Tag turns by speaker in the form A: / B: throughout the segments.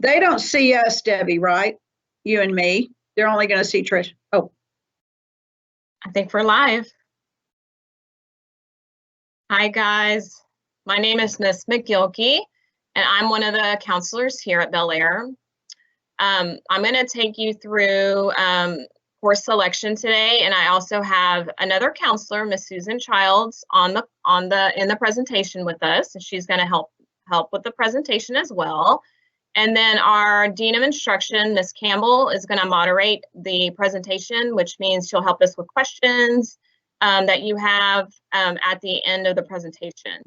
A: They don't see us, Debbie, right? You and me. They're only going to see Trish. Oh,
B: I think we're live. Hi, guys. My name is Miss McGilkey, and I'm one of the counselors here at Bel Air. I'm going to take you through course selection today, and I also have another counselor, Miss Susan Childs, in the presentation with us, and she's going to help with the presentation as well. And then our Dean of Instruction, Miss Campbell, is going to moderate the presentation, which means she'll help us with questions that you have at the end of the presentation.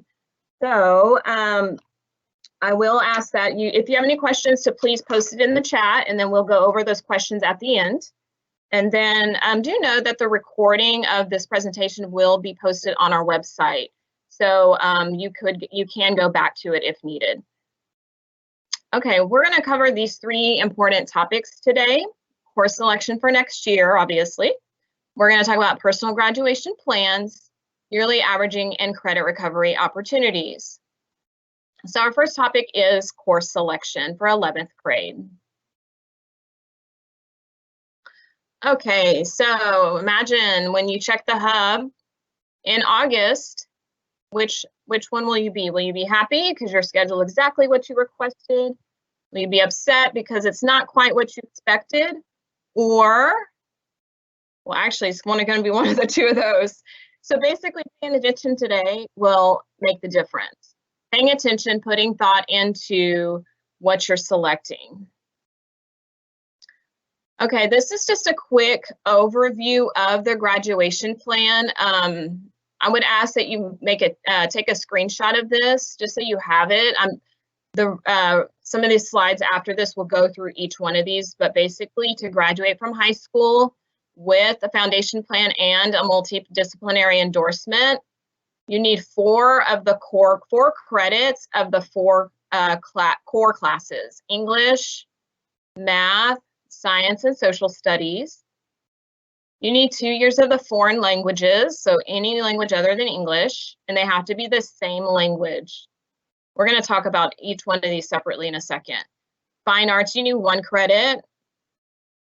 B: So I will ask that if you have any questions, to please post it in the chat, and then we'll go over those questions at the end. And then do know that the recording of this presentation will be posted on our website. So you can go back to it if needed. Okay, we're going to cover these three important topics today. Course selection for next year, obviously. We're going to talk about personal graduation plans, yearly averaging, and credit recovery opportunities. So our first topic is course selection for 11th grade. Okay, so imagine when you check the hub in August, which one will you be? Will you be happy because you're scheduled exactly what you requested? Will you be upset because it's not quite what you expected? Or, well, actually, it's going to be one of the two of those. So basically, paying attention today will make the difference. Paying attention, putting thought into what you're selecting. Okay, this is just a quick overview of the graduation plan. I would ask that you take a screenshot of this just so you have it. Some of these slides after this will go through each one of these, but basically to graduate from high school with a foundation plan and a multidisciplinary endorsement, you need four credits of the four core classes: English, math, science, and social studies. You need 2 years of the foreign languages, so any language other than English, and they have to be the same language. We're going to talk about each one of these separately in a second. Fine arts, you need 1 credit.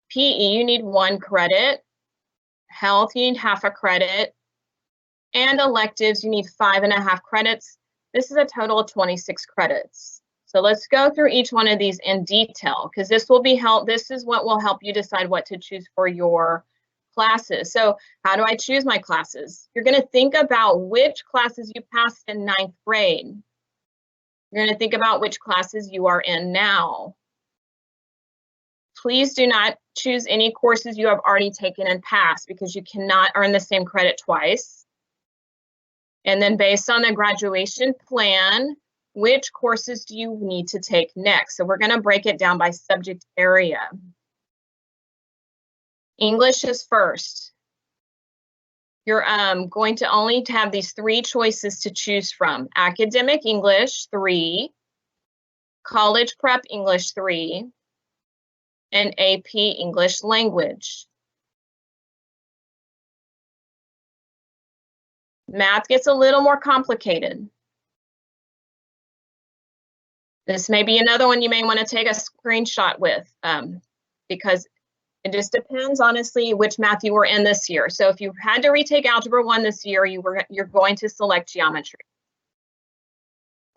B: PE, you need 1 credit. Health, you need half a credit. And electives, you need 5.5 credits. This is a total of 26 credits. So let's go through each one of these in detail, because this is what will help you decide what to choose for your classes. So how do I choose my classes? You're going to think about which classes you passed in 9th grade. You're going to think about which classes you are in now. Please do not choose any courses you have already taken and passed, because you cannot earn the same credit twice. And then based on the graduation plan, which courses do you need to take next? So we're going to break it down by subject area. English is first. You're going to only have these 3 choices to choose from: academic English 3, college prep English 3, and AP English language. Math gets a little more complicated. This may be another one you may want to take a screenshot with, because it just depends, honestly, which math you were in this year. So if you had to retake Algebra 1 this year, you're going to select geometry.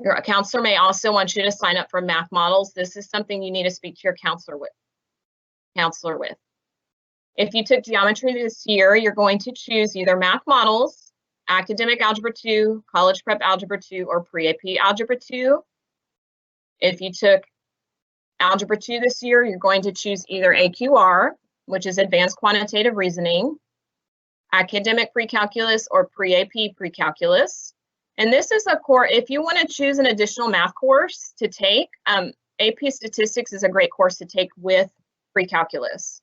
B: Your counselor may also want you to sign up for math models. This is something you need to speak to your counselor with. If you took geometry this year, you're going to choose either math models, academic Algebra 2, college prep Algebra 2, or pre-AP Algebra 2. If you took Algebra 2 this year, you're going to choose either AQR, which is Advanced Quantitative Reasoning, Academic Pre-Calculus, or Pre-AP Pre-Calculus. And this is a course, if you want to choose an additional math course to take, AP Statistics is a great course to take with Pre-Calculus.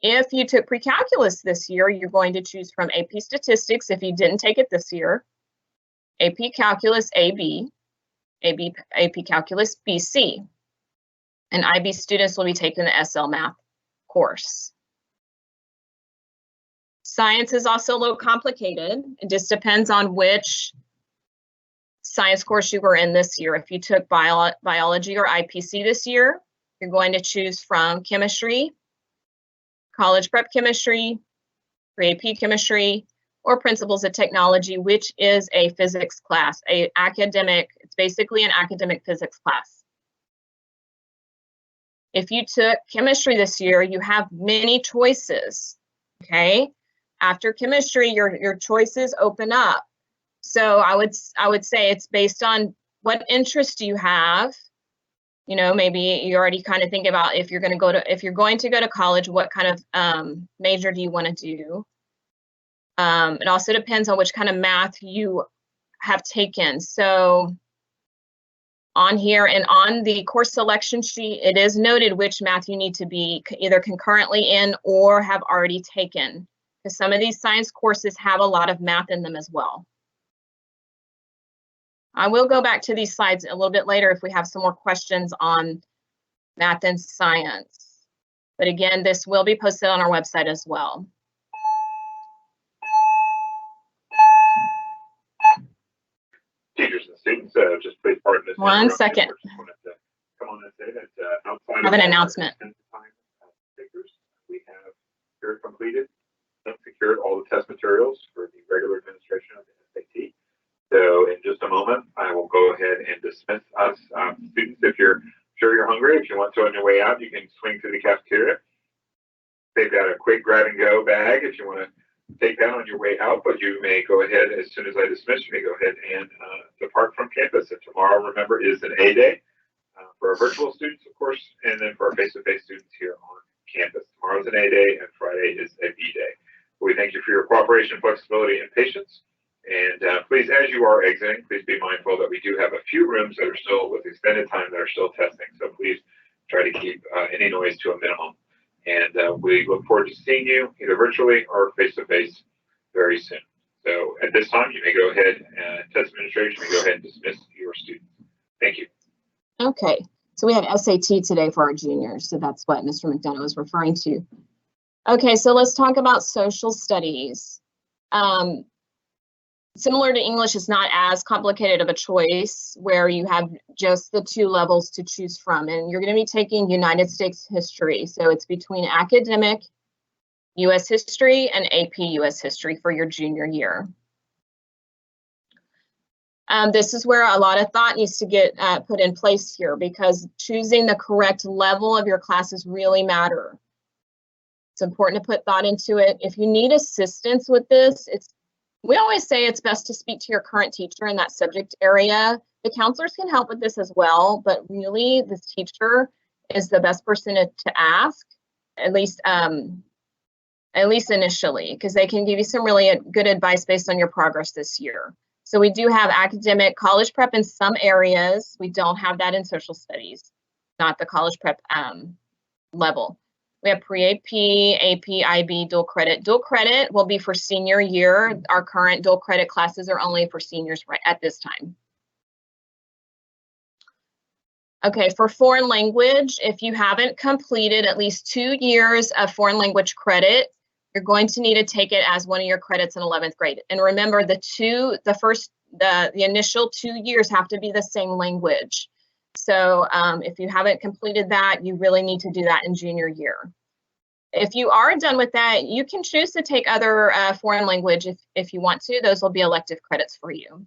B: If you took Pre-Calculus this year, you're going to choose from AP Statistics if you didn't take it this year, AP Calculus AB, AP Calculus BC. And IB students will be taking the SL Math course. Science is also a little complicated. It just depends on which science course you were in this year. If you took biology or IPC this year, you're going to choose from chemistry, college prep chemistry, pre-AP chemistry, or principles of technology, which is a physics class, it's basically an academic physics class. If you took chemistry this year, you have many choices, okay? After chemistry, your choices open up. So I would say it's based on what interest you have. You know, maybe you already kind of think about if you're going to go to college, what kind of major do you want to do? It also depends on which kind of math you have taken. So on here and on the course selection sheet, it is noted which math you need to be either concurrently in or have already taken, because some of these science courses have a lot of math in them as well. I will go back to these slides a little bit later if we have some more questions on math and science. But again, this will be posted on our website as well.
C: Teachers and students, just please pardon this.
B: 1 second.
C: Just wanted to come on and say that outside
B: I have
C: of
B: an announcement.
C: We have secured, completed, and secured all the test materials for the regular administration of the SAT. So in just a moment, I will go ahead and dismiss us. Students, if you're sure you're hungry, if you want to on your way out, you can swing to the cafeteria. They've got a quick grab and go bag if you want to take that on your way out, but you may go ahead, as soon as I dismiss, you may go ahead and depart from campus. And tomorrow, remember, is an A day for our virtual students, of course, and then for our face-to-face students here on campus. Tomorrow's an A day and Friday is a B day. We thank you for your cooperation, flexibility, and patience. And please, as you are exiting, please be mindful that we do have a few rooms that are still with extended time that are still testing. So please try to keep any noise to a minimum. And we look forward to seeing you either virtually or face-to-face very soon. So at this time, you may go ahead and test administration may go ahead and dismiss your students. Thank you.
B: Okay, so we have SAT today for our juniors. So that's what Mr. McDonough was referring to. Okay, so let's talk about social studies. Similar to English, it's not as complicated of a choice where you have just the 2 levels to choose from. And you're going to be taking United States history. So it's between academic US history and AP US history for your junior year. This is where a lot of thought needs to get put in place here, because choosing the correct level of your classes really matter. It's important to put thought into it. If you need assistance with this, we always say it's best to speak to your current teacher in that subject area. The counselors can help with this as well, but really this teacher is the best person to ask, at least initially, because they can give you some really good advice based on your progress this year. So we do have academic college prep in some areas. We don't have that in social studies, not the college prep level. We have pre-AP, AP, IB, dual credit. Dual credit will be for senior year. Our current dual credit classes are only for seniors right at this time. Okay, for foreign language, if you haven't completed at least 2 years of foreign language credit, you're going to need to take it as one of your credits in 11th grade. And remember, the initial 2 years have to be the same language. So if you haven't completed that, you really need to do that in junior year. If you are done with that, you can choose to take other foreign language if you want to. Those will be elective credits for you.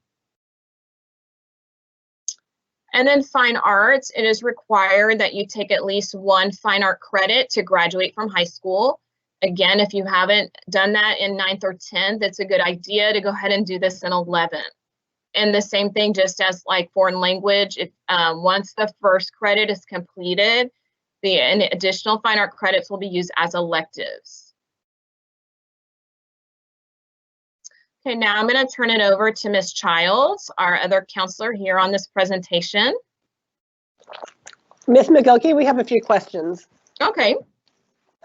B: And then fine arts, it is required that you take at least 1 fine art credit to graduate from high school. Again, if you haven't done that in 9th or 10th, it's a good idea to go ahead and do this in 11th. And the same thing, just as like foreign language, if once the first credit is completed, the additional fine art credits will be used as electives. Okay, now I'm going to turn it over to Ms. Childs, our other counselor here on this presentation.
D: Ms. McGilkey, we have a few questions.
B: Okay.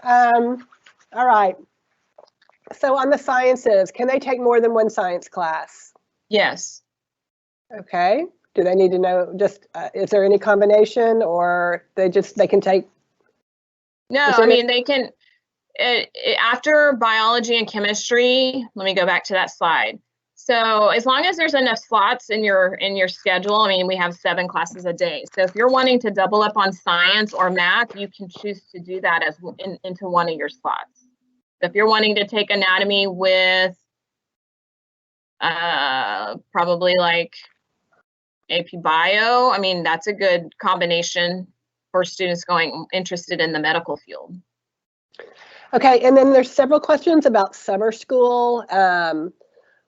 D: All right. So on the sciences, can they take more than 1 science class?
B: Yes.
D: Okay. Do they need to know just, is there any combination, or they can take?
B: No, I mean, they can, after biology and chemistry, let me go back to that slide. So as long as there's enough slots in your schedule, I mean, we have 7 classes a day. So if you're wanting to double up on science or math, you can choose to do that as into one of your slots. So if you're wanting to take anatomy with probably like AP Bio, I mean, that's a good combination for students interested in the medical field.
D: Okay, and then there's several questions about summer school.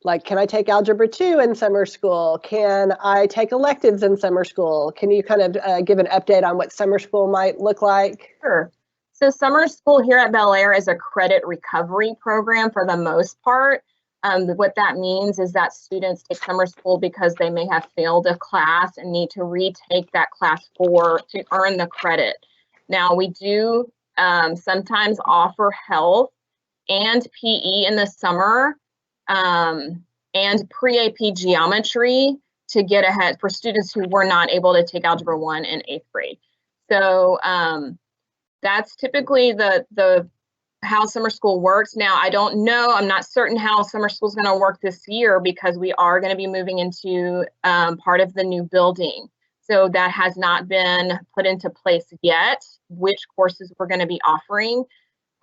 D: Like, can I take Algebra 2 in summer school? Can I take electives in summer school? Can you kind of give an update on what summer school might look like?
B: Sure. So summer school here at Bel Air is a credit recovery program for the most part. What that means is that students take summer school because they may have failed a class and need to retake that class to earn the credit. Now, we do sometimes offer health and PE in the summer and pre-AP geometry to get ahead for students who were not able to take Algebra 1 in 8th grade. So that's typically the how summer school works. Now, I don't know, I'm not certain how summer school is going to work this year because we are going to be moving into part of the new building. So that has not been put into place yet, which courses we're going to be offering.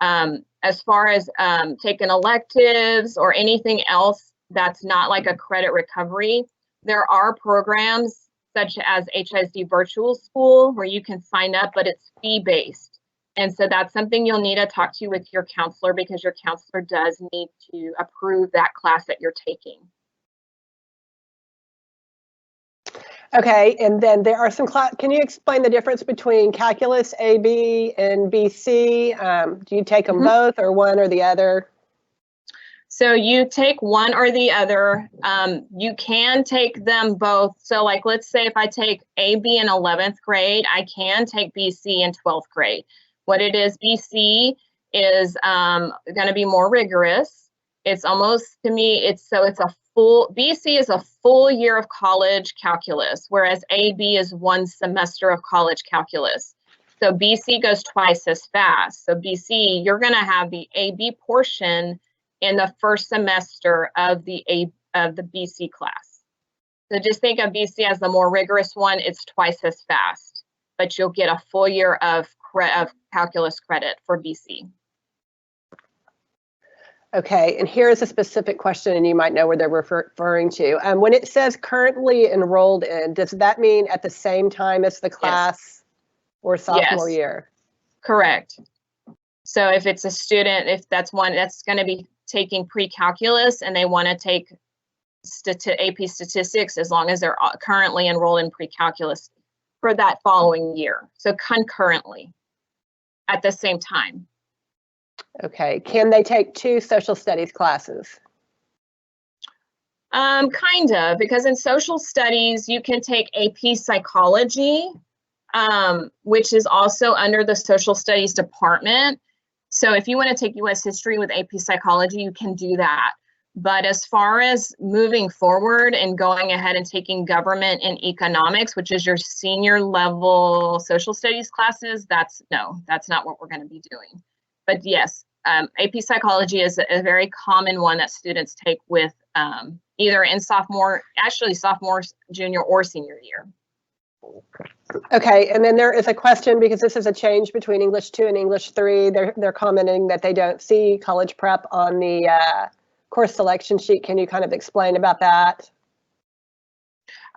B: As far as taking electives or anything else that's not like a credit recovery, there are programs such as HISD Virtual School where you can sign up, but it's fee-based. And so that's something you'll need to talk to with your counselor because your counselor does need to approve that class that you're taking.
D: Okay, and then there are some can you explain the difference between calculus AB and BC? Do you take them both or one or the other?
B: So you take one or the other. You can take them both. So like, let's say if I take AB in 11th grade, I can take BC in 12th grade. What it is, BC is going to be more rigorous. It's almost, to me, it's a full, BC is a full year of college calculus, whereas AB is 1 semester of college calculus. So BC goes twice as fast. So BC, you're going to have the AB portion in the first semester of the BC class. So just think of BC as the more rigorous one. It's twice as fast, but you'll get a full year of calculus credit for BC.
D: Okay, and here's a specific question, and you might know where they're referring to. When it says currently enrolled in, does that mean at the same time as the class or sophomore year?
B: Correct. So if it's a student, if that's one that's going to be taking pre-calculus and they want to take AP statistics, as long as they're currently enrolled in pre-calculus for that following year. So concurrently at the same time.
D: Okay, can they take 2 social studies classes?
B: Kind of, because in social studies, you can take AP psychology, which is also under the social studies department. So if you want to take US history with AP psychology, you can do that. But as far as moving forward and going ahead and taking government and economics, which is your senior level social studies classes, that's not what we're going to be doing. But yes, AP psychology is a very common one that students take with either in sophomore, junior, or senior year.
D: Okay, and then there is a question, because this is a change between English 2 and English 3. They're commenting that they don't see college prep on the course selection sheet. Can you kind of explain about that?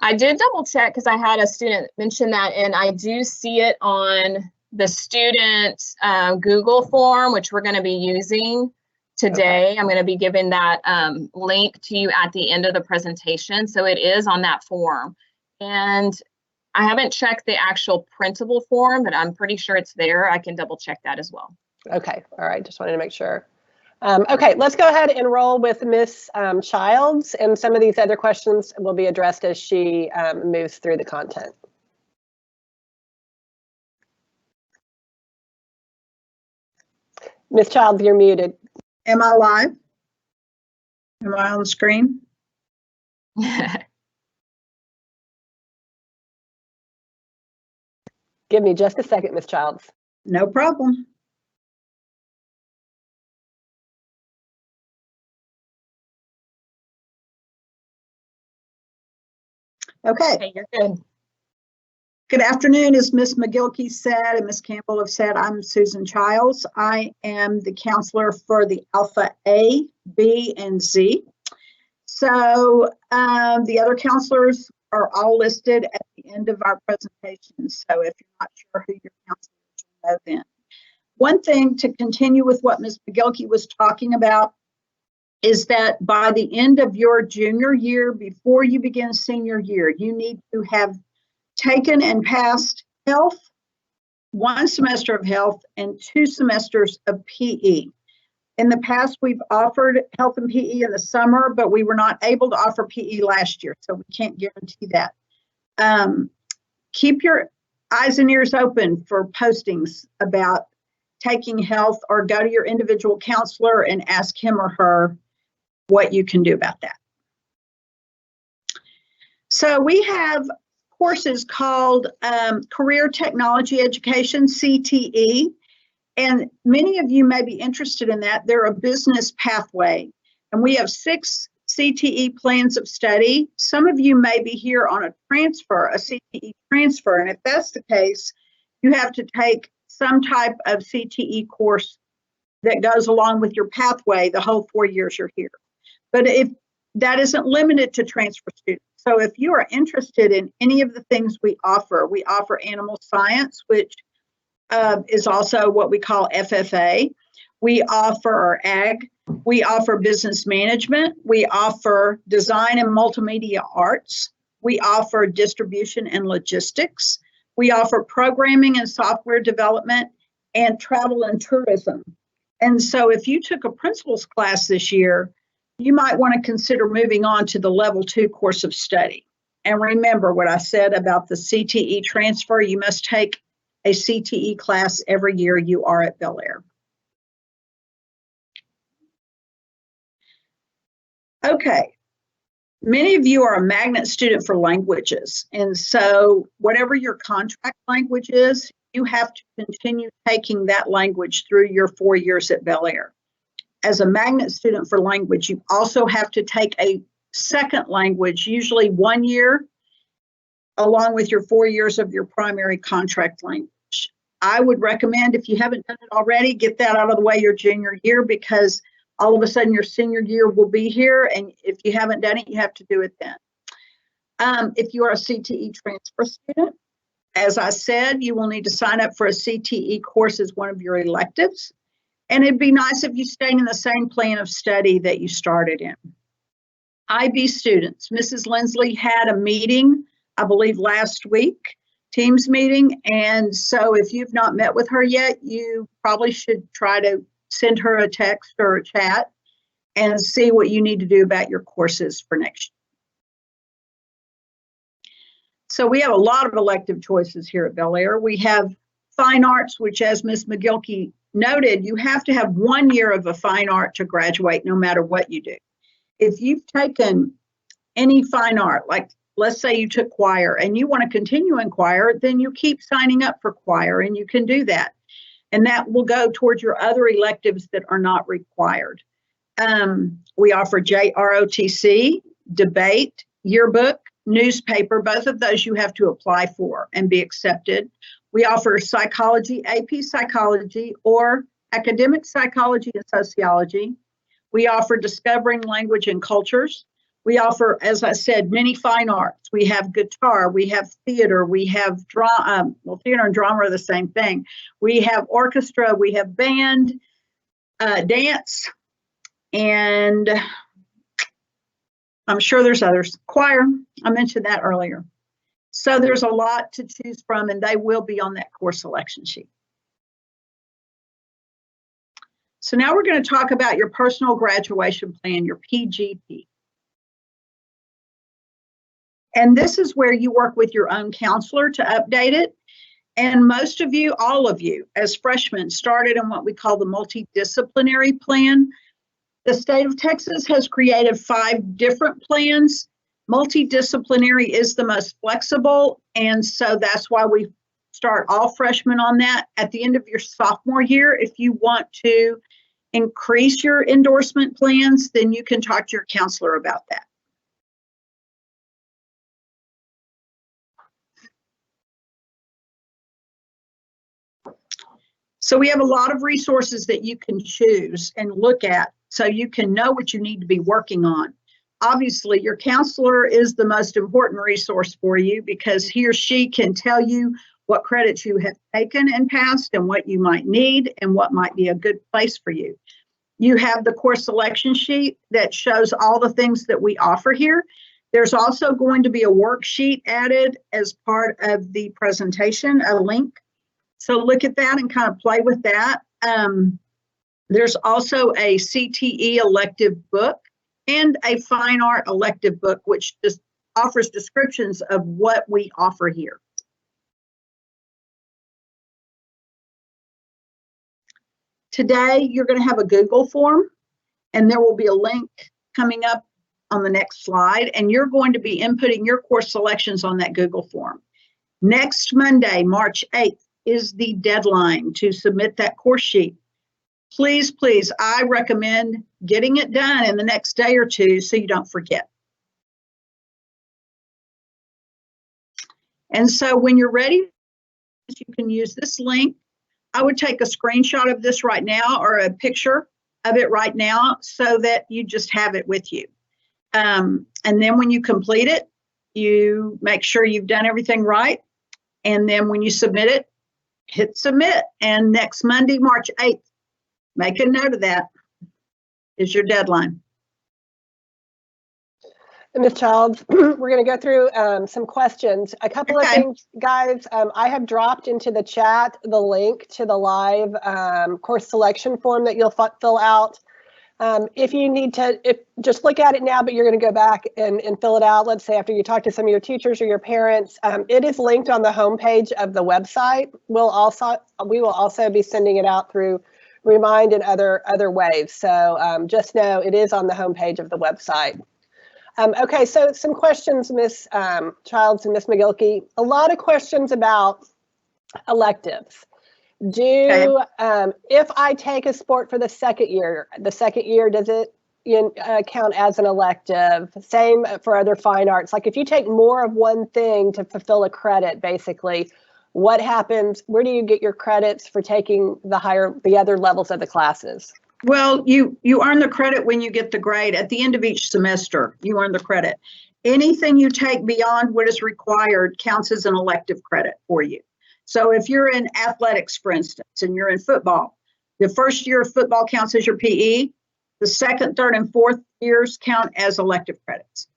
B: I did double check because I had a student mention that, and I do see it on the student Google form, which we're going to be using today. Okay. I'm going to be giving that link to you at the end of the presentation. So it is on that form. And I haven't checked the actual printable form, but I'm pretty sure it's there. I can double check that as well.
D: Okay. All right. Just wanted to make sure. Okay, let's go ahead and roll with Miss Childs, and some of these other questions will be addressed as she moves through the content. Miss Childs, you're muted.
A: Am I live? Am I on the screen?
D: Give me just a second, Miss Childs.
A: No problem. Okay.
B: Okay, you're good.
A: Good afternoon. As Ms. McGilkey said and Ms. Campbell have said, I'm Susan Childs. I am the counselor for the Alpha A, B, and Z. So the other counselors are all listed at the end of our presentation. So if you're not sure who your counselor is, you'll know then. One thing to continue with what Ms. McGilkey was talking about is that by the end of your junior year, before you begin senior year, you need to have taken and passed health, 1 semester of health, and 2 semesters of PE. In the past, we've offered health and PE in the summer, but we were not able to offer PE last year, so we can't guarantee that. Keep your eyes and ears open for postings about taking health, or go to your individual counselor and ask him or her what you can do about that. So we have courses called Career Technology Education, CTE, and many of you may be interested in that. They're a business pathway, and we have 6 CTE plans of study. Some of you may be here on a transfer, a CTE transfer, and if that's the case, you have to take some type of CTE course that goes along with your pathway the whole 4 years you're here. But if that isn't limited to transfer students. So if you are interested in any of the things we offer animal science, which is also what we call FFA. We offer ag. We offer business management. We offer design and multimedia arts. We offer distribution and logistics. We offer programming and software development and travel and tourism. And so if you took a principal's class this year, you might want to consider moving on to the level 2 course of study. And remember what I said about the CTE transfer, you must take a CTE class every year you are at Bel Air. Okay, many of you are a magnet student for languages. And so whatever your contract language is, you have to continue taking that language through your 4 years at Bel Air. As a magnet student for language, you also have to take a second language, usually 1 year, along with your 4 years of your primary contract language. I would recommend, if you haven't done it already, get that out of the way your junior year, because all of a sudden your senior year will be here, and if you haven't done it, you have to do it then. If you are a CTE transfer student, as I said, you will need to sign up for a CTE course as one of your electives. And it'd be nice if you stayed in the same plan of study that you started in. IB students, Mrs. Lindsley had a meeting, I believe last week, Teams meeting. And so if you've not met with her yet, you probably should try to send her a text or a chat and see what you need to do about your courses for next year. So we have a lot of elective choices here at Bel Air. We have fine arts, which, as Ms. McGilkey noted, you have to have 1 year of a fine art to graduate no matter what you do. If you've taken any fine art, like let's say you took choir and you want to continue in choir, then you keep signing up for choir and you can do that. And that will go towards your other electives that are not required. We offer JROTC, debate, yearbook, newspaper. Both of those you have to apply for and be accepted. We offer psychology, AP psychology, or academic psychology and sociology. We offer discovering language and cultures. We offer, as I said, many fine arts. We have guitar, we have theater, we have drama. Well, theater and drama are the same thing. We have orchestra, we have band, dance, and I'm sure there's others. Choir, I mentioned that earlier. So there's a lot to choose from, and they will be on that course selection sheet. So now we're going to talk about your personal graduation plan, your PGP. And this is where you work with your own counselor to update it. And most of you, all of you, as freshmen, started in what we call the multidisciplinary plan. The state of Texas has created 5 different plans. Multidisciplinary is the most flexible, and so that's why we start all freshmen on that. At the end of your sophomore year, if you want to increase your endorsement plans, then you can talk to your counselor about that. So we have a lot of resources that you can choose and look at so you can know what you need to be working on. Obviously, your counselor is the most important resource for you because he or she can tell you what credits you have taken and passed and what you might need and what might be a good place for you. You have the course selection sheet that shows all the things that we offer here. There's also going to be a worksheet added as part of the presentation, a link. So look at that and kind of play with that. There's also a CTE elective book and a fine art elective book, which just offers descriptions of what we offer here. Today, you're going to have a Google form, and there will be a link coming up on the next slide, and you're going to be inputting your course selections on that Google form. Next Monday, March 8th, is the deadline to submit that course sheet. Please, please, I recommend getting it done in the next day or two so you don't forget. And so when you're ready, you can use this link. I would take a screenshot of this right now or a picture of it right now so that you just have it with you. And then when you complete it, you make sure you've done everything right. And then when you submit it, hit submit. And next Monday, March 8th, make a note of that, is your deadline.
D: Ms. Childs, we're going to go through some questions. A couple of things, guys. I have dropped into the chat the link to the live course selection form that you'll fill out. If you need to, just look at it now, but you're going to go back and fill it out, let's say after you talk to some of your teachers or your parents. It is linked on the homepage of the website. We will also be sending it out through Remind and other ways. So just know it is on the homepage of the website. Okay, so some questions, Ms. Childs and Ms. McGilkey. A lot of questions about electives. If I take a sport for the second year, does it count as an elective? Same for other fine arts. Like if you take more of one thing to fulfill a credit, basically, what happens? Where do you get your credits for taking the other levels of the classes?
A: Well, you earn the credit when you get the grade. At the end of each semester, you earn the credit. Anything you take beyond what is required counts as an elective credit for you. So if you're in athletics, for instance, and you're in football, the first year of football counts as your PE. The second, third, and fourth years count as elective credits.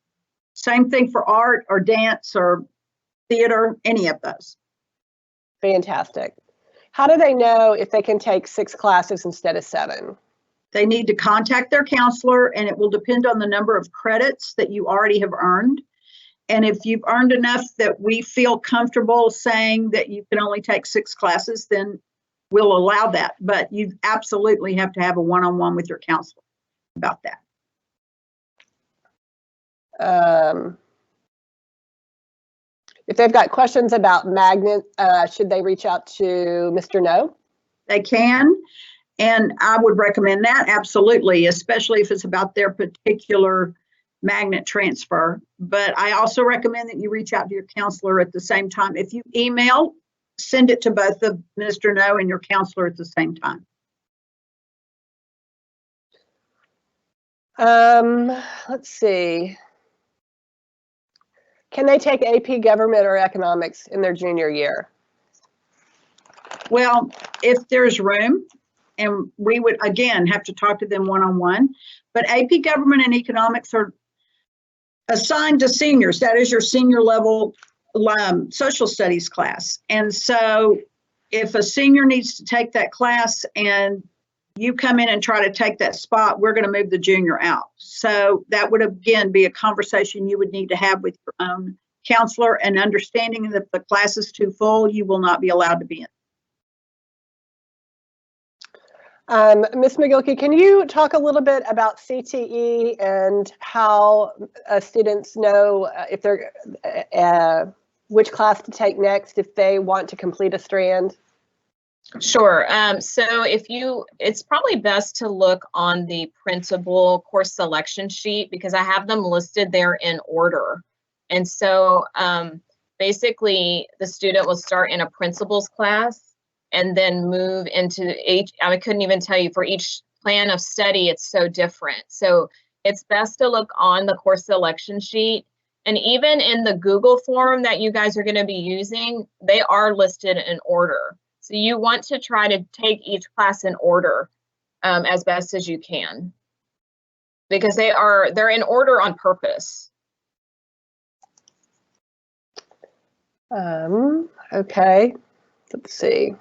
A: Same thing for art or dance or theater, any of those.
D: Fantastic. How do they know if they can take 6 classes instead of 7?
A: They need to contact their counselor, and it will depend on the number of credits that you already have earned. And if you've earned enough that we feel comfortable saying that you can only take 6 classes, then we'll allow that. But you absolutely have to have a one-on-one with your counselor about that.
D: If they've got questions about magnet, should they reach out to Mr. No?
A: They can, and I would recommend that, absolutely, especially if it's about their particular magnet transfer. But I also recommend that you reach out to your counselor at the same time. If you email, send it to both of Mr. No and your counselor at the same time.
D: Let's see. Can they take AP Government or Economics in their junior year?
A: Well, if there's room, and we would, again, have to talk to them one-on-one, but AP Government and Economics are assigned to seniors. That is your senior level social studies class. And so if a senior needs to take that class and you come in and try to take that spot, we're going to move the junior out. So that would, again, be a conversation you would need to have with your own counselor, and understanding that if the class is too full, you will not be allowed to be in.
D: Ms. McGilkey, can you talk a little bit about CTE and how students know if they're which class to take next if they want to complete a strand?
B: Sure. So it's probably best to look on the printable course selection sheet because I have them listed there in order. And so basically the student will start in a principles class, and then move into I couldn't even tell you, for each plan of study, it's so different. So it's best to look on the course selection sheet. And even in the Google form that you guys are going to be using, they are listed in order. So you want to try to take each class in order as best as you can, because they're in order on purpose.
D: Okay, let's see.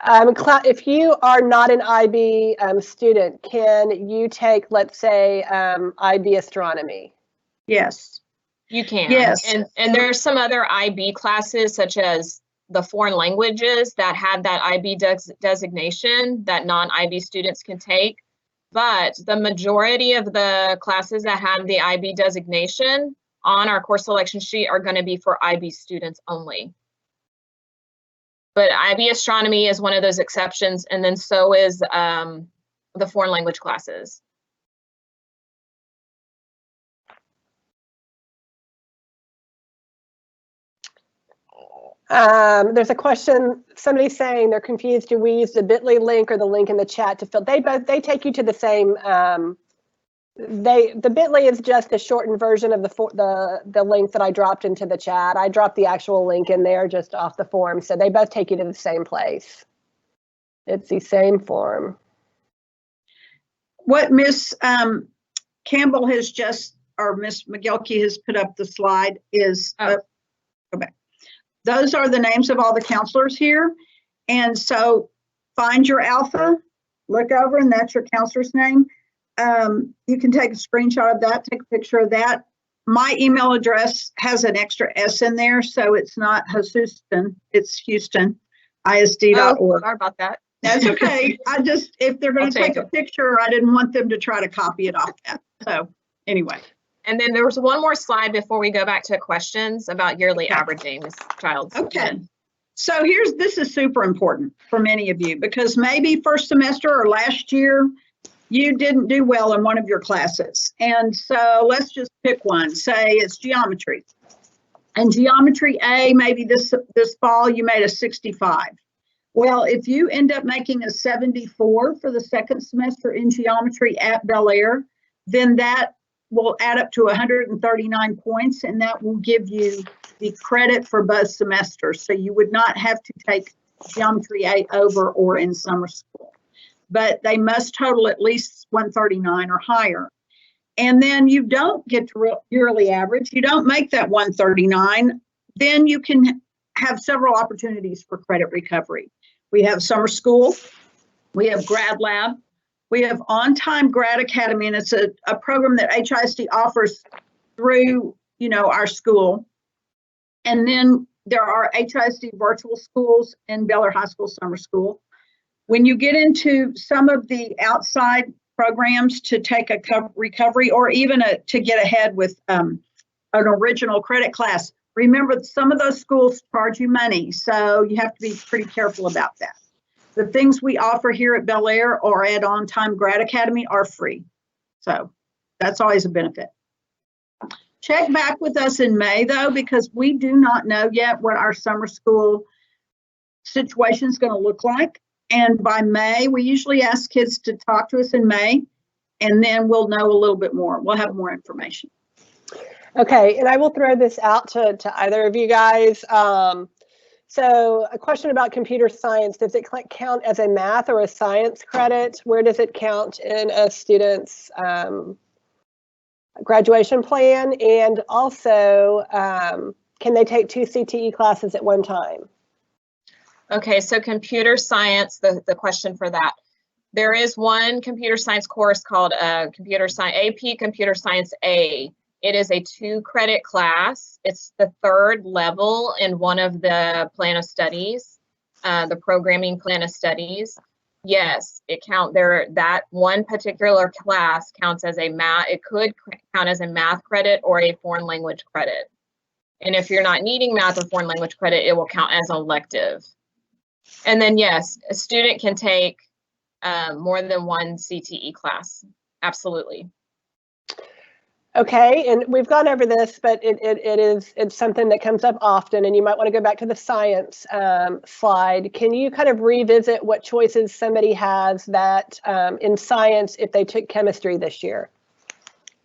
D: If you are not an IB student, can you take, let's say, IB astronomy?
A: Yes.
B: You can.
A: Yes.
B: And there are some other IB classes, such as the foreign languages, that have that IB designation that non-IB students can take. But the majority of the classes that have the IB designation on our course selection sheet are going to be for IB students only. But IB astronomy is one of those exceptions, and then so is the foreign language classes.
D: There's a question, somebody's saying they're confused. Do we use the bit.ly link or the link in the chat to fill? They take you to the same, the bit.ly is just a shortened version of the link that I dropped into the chat. I dropped the actual link in there just off the form. So they both take you to the same place. It's the same form.
A: What Miss Campbell has just, or Miss McGilkey has put up the slide is, go back. Those are the names of all the counselors here. And so find your alpha, look over, and that's your counselor's name. You can take a screenshot of that, take a picture of that. My email address has an extra S in there, so it's not Houston, it's Houston, ISD.org.
B: Oh, sorry about that.
A: That's okay. I just, if they're going to take a picture, I didn't want them to try to copy it off that. So anyway.
B: And then there was one more slide before we go back to questions about yearly averaging, Ms. Childs.
A: Okay. So this is super important for many of you, because maybe first semester or last year, you didn't do well in one of your classes. And so let's just pick one, say it's geometry. And geometry A, maybe this fall you made a 65. Well, if you end up making a 74 for the second semester in geometry at Bel Air, then that will add up to 139 points, and that will give you the credit for both semesters. So you would not have to take Geometry A over or in summer school, but they must total at least 139 or higher. And then you don't get to yearly average, you don't make that 139, then you can have several opportunities for credit recovery. We have summer school, we have grad lab, we have on-time grad academy, and it's a program that HISD offers through, our school. And then there are HISD virtual schools and Bel Air High School Summer School. When you get into some of the outside programs to take a recovery, or even to get ahead with an original credit class, remember some of those schools charge you money, so you have to be pretty careful about that. The things we offer here at Bel Air or at On Time Grad Academy are free. So that's always a benefit. Check back with us in May, though, because we do not know yet what our summer school situation is going to look like. And by May, we usually ask kids to talk to us in May, and then we'll know a little bit more. We'll have more information.
D: Okay, and I will throw this out to either of you guys. So a question about computer science, does it count as a math or a science credit? Where does it count in a student's graduation plan? And also, can they take 2 CTE classes at one time?
B: Okay, so computer science, the question for that. There is one computer science course called AP Computer Science A. It is a 2-credit class. It's the 3rd level in one of the plan of studies, the programming plan of studies. Yes, it counts there. That one particular class counts as a math. It could count as a math credit or a foreign language credit. And if you're not needing math or foreign language credit, it will count as an elective. And then yes, a student can take more than one CTE class. Absolutely.
D: Okay, and we've gone over this, but it's something that comes up often, and you might want to go back to the science slide. Can you kind of revisit what choices somebody has that in science if they took chemistry this year?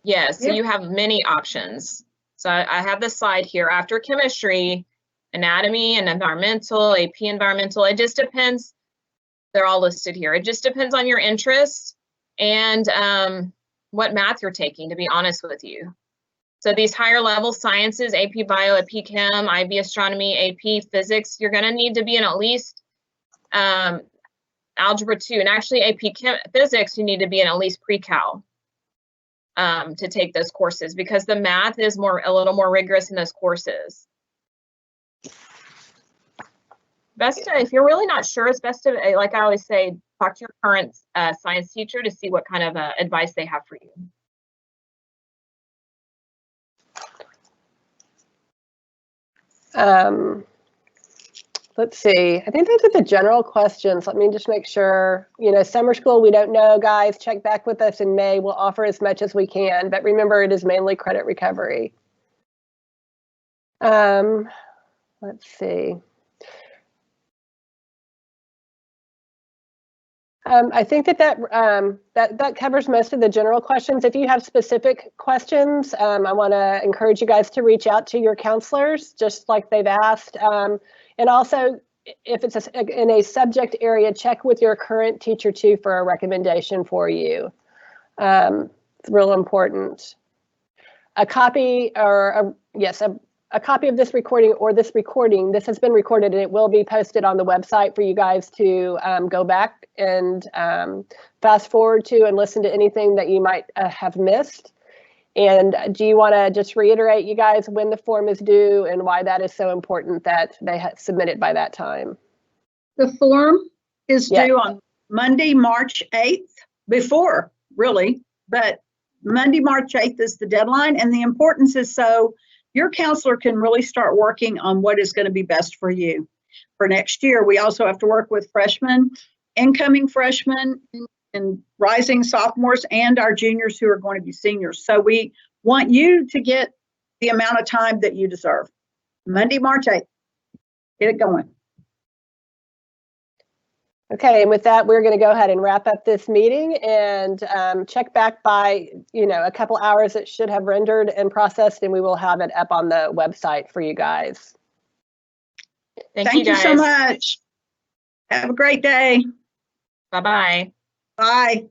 B: Yes, so you have many options. So I have the slide here. After chemistry, anatomy and environmental, AP environmental, it just depends. They're all listed here. It just depends on your interest and what math you're taking, to be honest with you. So these higher level sciences, AP Bio, AP Chem, IB Astronomy, AP Physics, you're gonna need to be in at least Algebra 2, and actually AP Chem Physics, you need to be in at least pre-cal to take those courses, because the math is a little more rigorous in those courses. Best to, if you're really not sure, it's best to, like I always say, talk to your current science teacher to see what kind of advice they have for you.
D: Let's see. I think those are the general questions. Let me just make sure. You know, summer school, we don't know, guys. Check back with us in May. We'll offer as much as we can, but remember, it is mainly credit recovery. Let's see. I think that covers most of the general questions. If you have specific questions, I want to encourage you guys to reach out to your counselors, just like they've asked. And also, if it's in a subject area, check with your current teacher too for a recommendation for you. It's real important. A copy or a copy of this recording or this recording, this has been recorded and it will be posted on the website for you guys to go back and fast forward to and listen to anything that you might have missed. And do you want to just reiterate, you guys, when the form is due and why that is so important that they submit it by that time?
A: The form is due on Monday, March 8th, before really, but Monday, March 8th is the deadline. And the importance is so your counselor can really start working on what is going to be best for you for next year. We also have to work with freshmen, incoming freshmen, and rising sophomores, and our juniors who are going to be seniors. So we want you to get the amount of time that you deserve. Monday, March 8th. Get it going.
D: Okay, and with that, we're going to go ahead and wrap up this meeting and check back by, a couple hours. It should have rendered and processed, and we will have it up on the website for you guys.
B: Thank you
A: so much. Have a great day.
B: Bye-bye.
A: Bye.